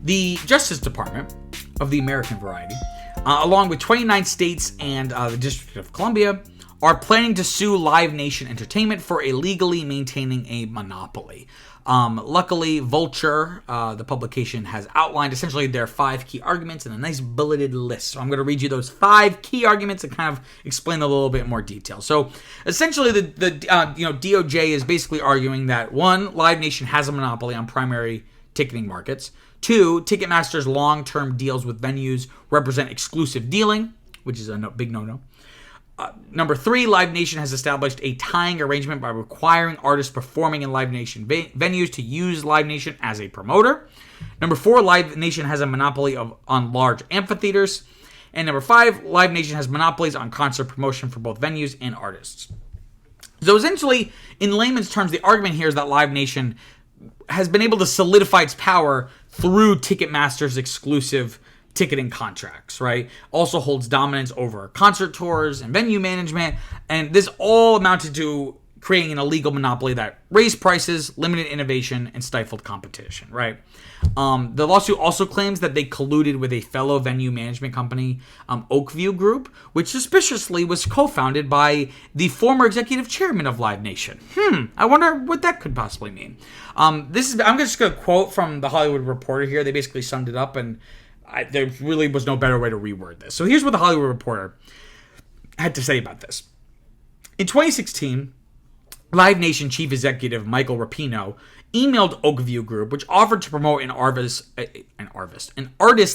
The Justice Department of the American variety, along with 29 states and the District of Columbia, are planning to sue Live Nation Entertainment for illegally maintaining a monopoly. Luckily, Vulture, the publication, has outlined essentially their 5 key arguments in a nice bulleted list. So I'm going to read you those 5 key arguments and kind of explain a little bit more detail. So essentially, the DOJ is basically arguing that 1, Live Nation has a monopoly on primary ticketing markets. 2, Ticketmaster's long-term deals with venues represent exclusive dealing, which is a big no-no. Number 3, Live Nation has established a tying arrangement by requiring artists performing in Live Nation venues to use Live Nation as a promoter. Number 4, Live Nation has a monopoly on large amphitheaters. And number 5, Live Nation has monopolies on concert promotion for both venues and artists. So essentially, in layman's terms, the argument here is that Live Nation has been able to solidify its power through Ticketmaster's exclusive ticketing contracts, right? Also holds dominance over concert tours and venue management, and this all amounted to creating an illegal monopoly that raised prices, limited innovation, and stifled competition, right? The lawsuit also claims that they colluded with a fellow venue management company, Oakview Group, which suspiciously was co-founded by the former executive chairman of Live Nation. I wonder what that could possibly mean. I'm just going to quote from the Hollywood Reporter here. They basically summed it up, and there really was no better way to reword this. So here's what the Hollywood Reporter had to say about this. In 2016, Live Nation chief executive Michael Rapino emailed Oakview Group, which offered to promote an artist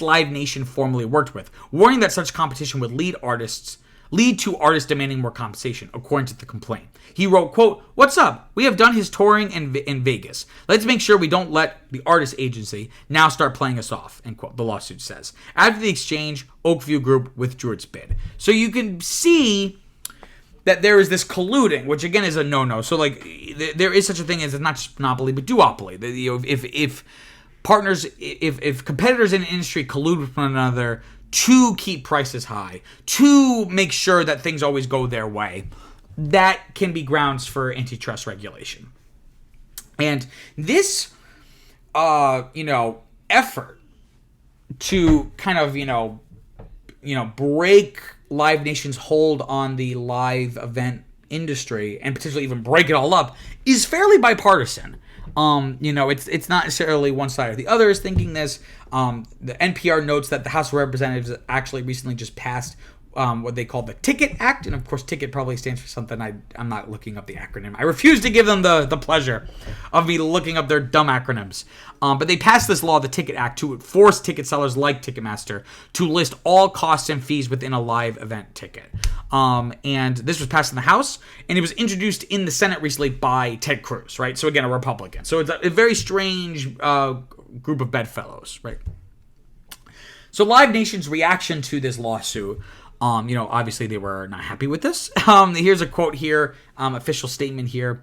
Live Nation formerly worked with, warning that such competition would lead to artists demanding more compensation, according to the complaint. He wrote, quote, "What's up? We have done his touring in Vegas. Let's make sure we don't let the artist agency now start playing us off," end quote, the lawsuit says. After the exchange, Oakview Group withdrew its bid. So you can see that there is this colluding, which again is a no-no. So like there is such a thing as not just monopoly, but duopoly. If competitors in an industry collude with one another to keep prices high, to make sure that things always go their way, that can be grounds for antitrust regulation. And this, effort to kind of, break Live Nation's hold on the live event industry and potentially even break it all up is fairly bipartisan. It's not necessarily one side or the other is thinking this. The NPR notes that the House of Representatives actually recently just passed what they call the Ticket Act. And of course, Ticket probably stands for something. I'm not looking up the acronym. I refuse to give them the pleasure of me looking up their dumb acronyms. But they passed this law, the Ticket Act, to force ticket sellers like Ticketmaster to list all costs and fees within a live event ticket. And this was passed in the House, and it was introduced in the Senate recently by Ted Cruz, right? So again, a Republican. So it's a very strange group of bedfellows, right? So Live Nation's reaction to this lawsuit, obviously they were not happy with this. Here's a quote here, official statement here.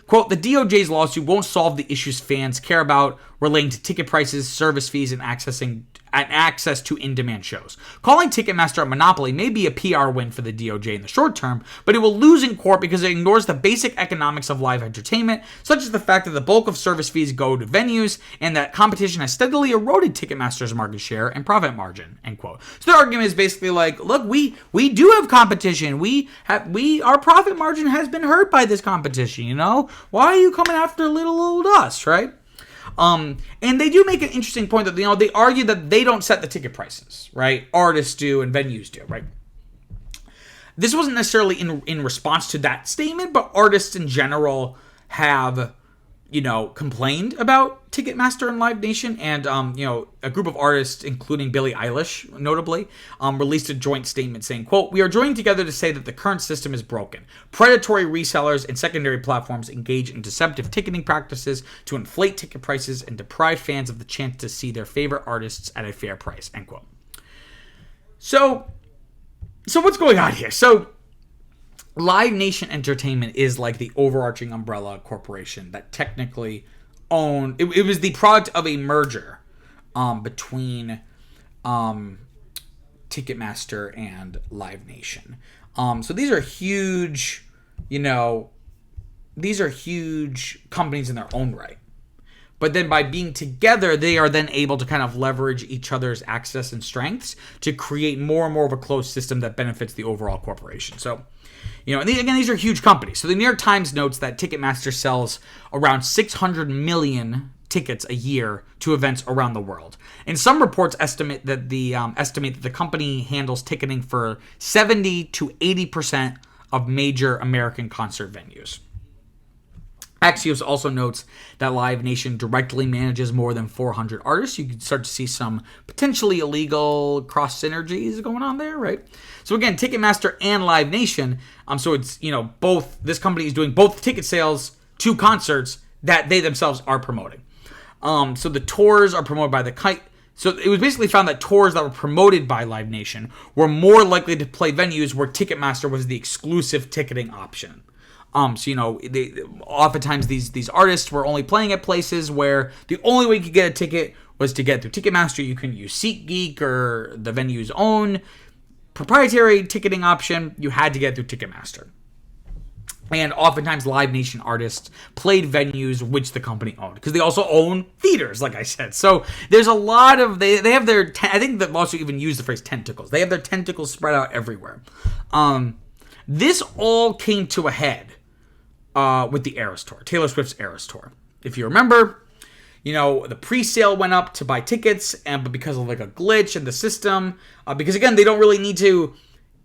Quote, "The DOJ's lawsuit won't solve the issues fans care about relating to ticket prices, service fees, and access to in-demand shows. Calling Ticketmaster a monopoly may be a PR win for the DOJ in the short term, but it will lose in court because it ignores the basic economics of live entertainment, such as the fact that the bulk of service fees go to venues and that competition has steadily eroded Ticketmaster's market share and profit margin," end quote. So their argument is basically like, look, we do have competition. Our profit margin has been hurt by this competition, Why are you coming after little old us, right? And they do make an interesting point that, they argue that they don't set the ticket prices, right? Artists do and venues do, right? This wasn't necessarily in response to that statement, but artists in general have, complained about Ticketmaster and Live Nation. And, a group of artists, including Billie Eilish, notably, released a joint statement saying, quote, "We are joining together to say that the current system is broken. Predatory resellers and secondary platforms engage in deceptive ticketing practices to inflate ticket prices and deprive fans of the chance to see their favorite artists at a fair price," end quote. So what's going on here? So Live Nation Entertainment is like the overarching umbrella corporation that technically owned. It was the product of a merger between Ticketmaster and Live Nation. So these are huge, these are huge companies in their own right. But then by being together, they are then able to kind of leverage each other's access and strengths to create more and more of a closed system that benefits the overall corporation. So, and these are huge companies. So the New York Times notes that Ticketmaster sells around 600 million tickets a year to events around the world. And some reports estimate that the company handles ticketing for 70 to 80% of major American concert venues. Axios also notes that Live Nation directly manages more than 400 artists. You can start to see some potentially illegal cross synergies going on there, right? So again, Ticketmaster and Live Nation. So it's both. This company is doing both ticket sales to concerts that they themselves are promoting. So the tours are promoted by the Kite. So it was basically found that tours that were promoted by Live Nation were more likely to play venues where Ticketmaster was the exclusive ticketing option. Oftentimes these artists were only playing at places where the only way you could get a ticket was to get through Ticketmaster. You couldn't use SeatGeek or the venue's own proprietary ticketing option. You had to get through Ticketmaster. And oftentimes Live Nation artists played venues which the company owned, because they also own theaters, like I said. So there's a lot of, they have their, I think the lawsuit even used the phrase tentacles. They have their tentacles spread out everywhere. This all came to a head with the Eras Tour, Taylor Swift's Eras Tour. If you remember, the pre-sale went up to buy tickets, but because of like a glitch in the system, because again, they don't really need to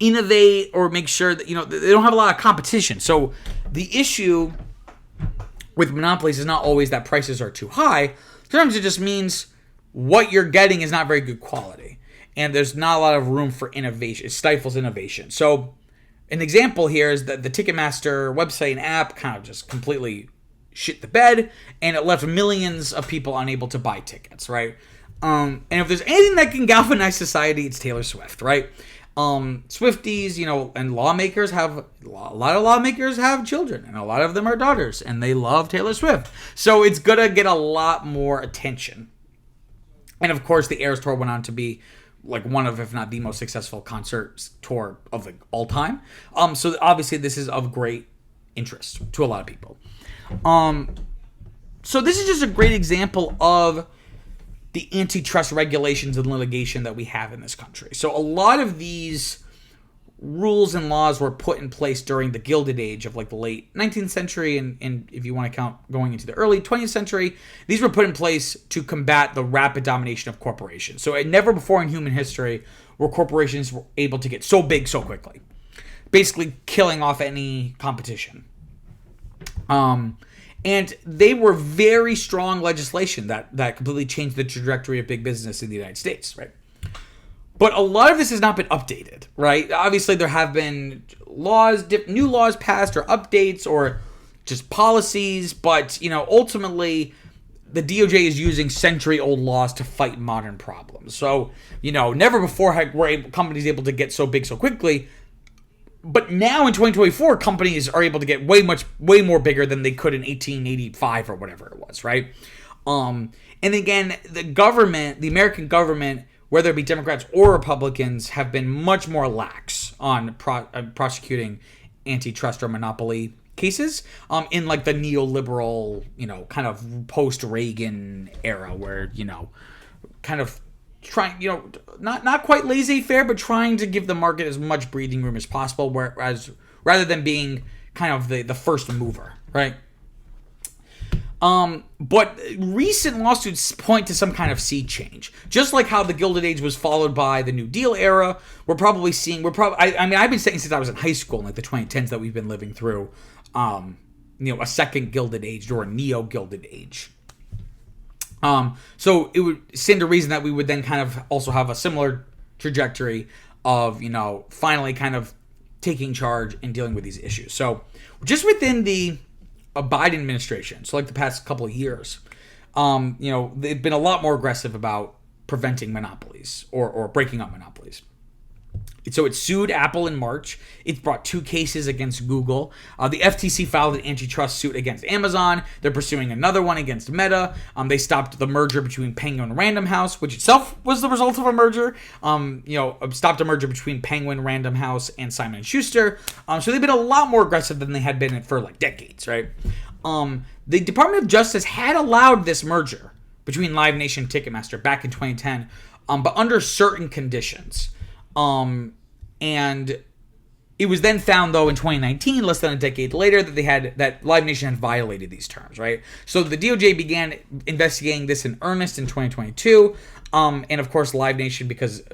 innovate or make sure that, they don't have a lot of competition. So the issue with monopolies is not always that prices are too high. Sometimes it just means what you're getting is not very good quality, and there's not a lot of room for innovation. It stifles innovation. So an example here is that the Ticketmaster website and app kind of just completely shit the bed, and it left millions of people unable to buy tickets, right? And if there's anything that can galvanize society, it's Taylor Swift, right? Swifties, and lawmakers a lot of lawmakers have children, and a lot of them are daughters, and they love Taylor Swift. So it's gonna get a lot more attention. And of course, the Eras Tour went on to be like one of, if not the most successful concert tour of all time. So obviously this is of great interest to a lot of people. So this is just a great example of the antitrust regulations and litigation that we have in this country. So a lot of these rules and laws were put in place during the Gilded Age of like the late 19th century, and if you want to count going into the early 20th century, these were put in place to combat the rapid domination of corporations. So never before in human history were corporations able to get so big so quickly, basically killing off any competition. And they were very strong legislation that completely changed the trajectory of big business in the United States, right? But a lot of this has not been updated, right? Obviously, there have been new laws passed or updates or just policies, but, ultimately, the DOJ is using century-old laws to fight modern problems. So, never before were companies able to get so big so quickly. But now in 2024, companies are able to get way more bigger than they could in 1885 or whatever it was, right? And again, the American government, whether it be Democrats or Republicans, have been much more lax on prosecuting antitrust or monopoly cases in like the neoliberal, kind of post-Reagan era where, kind of trying, not quite laissez-faire, but trying to give the market as much breathing room as possible, rather than being kind of the first mover, right? But recent lawsuits point to some kind of sea change. Just like how the Gilded Age was followed by the New Deal era, I've been saying since I was in high school in like the 2010s that we've been living through, a second Gilded Age or a neo-Gilded Age. So it would stand to reason that we would then kind of also have a similar trajectory of, finally kind of taking charge and dealing with these issues. So just within the Biden administration, so like the past couple of years, they've been a lot more aggressive about preventing monopolies or breaking up monopolies. So it sued Apple in March. It's brought 2 cases against Google. The FTC filed an antitrust suit against Amazon. They're pursuing another one against Meta. They stopped the merger between Penguin and Random House, which itself was the result of a merger. Stopped a merger between Penguin, Random House, and Simon & Schuster. So they've been a lot more aggressive than they had been for like decades, right? The Department of Justice had allowed this merger between Live Nation and Ticketmaster back in 2010, but under certain conditions. And it was then found, though, in 2019, less than a decade later, that Live Nation had violated these terms, right? So the DOJ began investigating this in earnest in 2022, and of course, Live Nation, because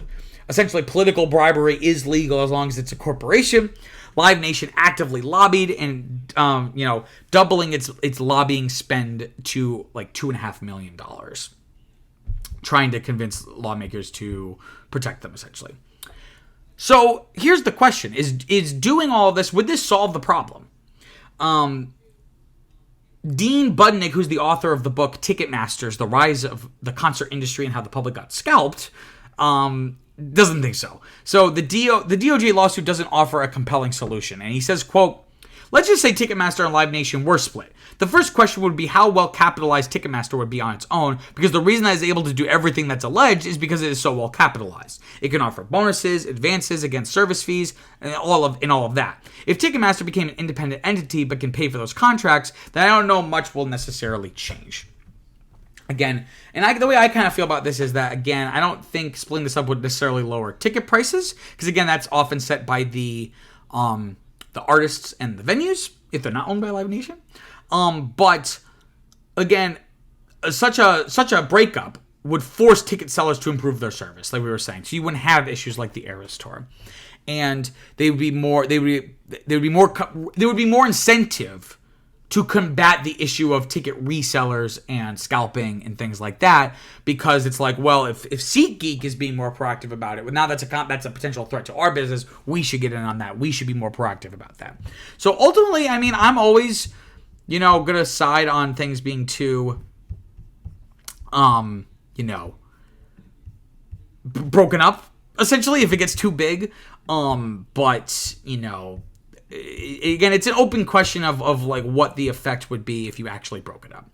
essentially political bribery is legal as long as it's a corporation. Live Nation actively lobbied and, doubling its lobbying spend to like $2.5 million, trying to convince lawmakers to protect them, essentially. So here's the question: Is doing all of this, would this solve the problem? Dean Budnick, who's the author of the book Ticketmasters: The Rise of the Concert Industry and How the Public Got Scalped, doesn't think so. So the DOJ lawsuit doesn't offer a compelling solution. And he says, quote, "Let's just say Ticketmaster and Live Nation were split. The first question would be how well capitalized Ticketmaster would be on its own, because the reason that it's able to do everything that's alleged is because it is so well capitalized. It can offer bonuses, advances against service fees, and all of that. If Ticketmaster became an independent entity but can pay for those contracts, then I don't know much will necessarily change." Again, and the way I kind of feel about this is that, again, I don't think splitting this up would necessarily lower ticket prices, because, again, that's often set by the artists and the venues, if they're not owned by Live Nation. But, again, such a breakup would force ticket sellers to improve their service, like we were saying. So you wouldn't have issues like the Eras Tour. And there would be more incentive to combat the issue of ticket resellers and scalping and things like that, because it's like, well, if SeatGeek is being more proactive about it, well, now that's a potential threat to our business. We should get in on that. We should be more proactive about that. So ultimately, I mean, I'm always, gonna side on things being too, broken up, essentially, if it gets too big. But, again, it's an open question of like what the effect would be if you actually broke it up.